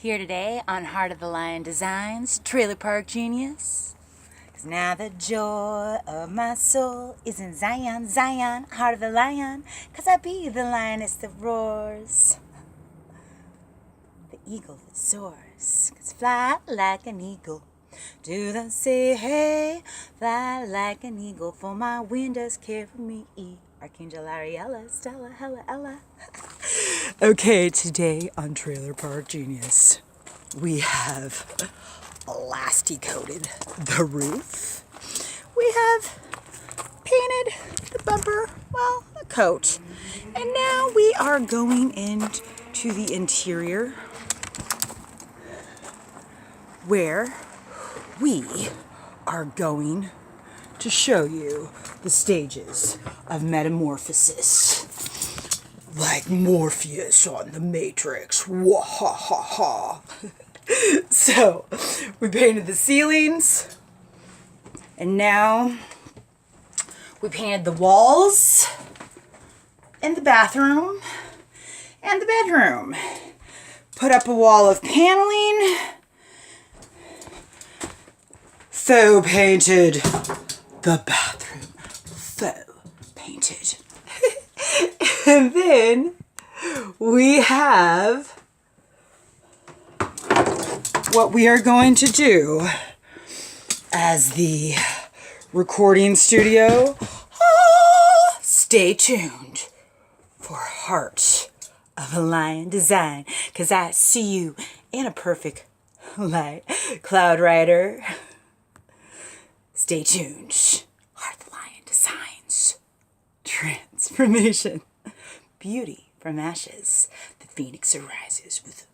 Here today on Heart of the Lion Designs, Trailer Park Genius. 'Cause now the joy of my soul is in Zion, Zion, Heart of the Lion. 'Cause I be the lioness that roars, the eagle that soars. 'Cause fly like an eagle. Do they say, hey, fly like an eagle, for my wind does carry me. Archangel Ariella, Stella, Hella, Ella. Okay, today on Trailer Park Genius, we have elasti-coated the roof. We have painted the bumper, well, a coat. And now we are going into the interior where we are going to show you the stages of metamorphosis. Like Morpheus on the Matrix. Wahahaha. So, we painted the ceilings. And now we painted the walls and the bathroom and the bedroom. Put up a wall of paneling. Faux painted the bathroom. Faux painted. And then we have what we are going to do as the recording studio. Stay tuned for Heart of a Lion Design, because I see you in a perfect light. Cloud Rider. Stay tuned. Heart of the Lion Designs. Transformation. Beauty from ashes. The phoenix arises with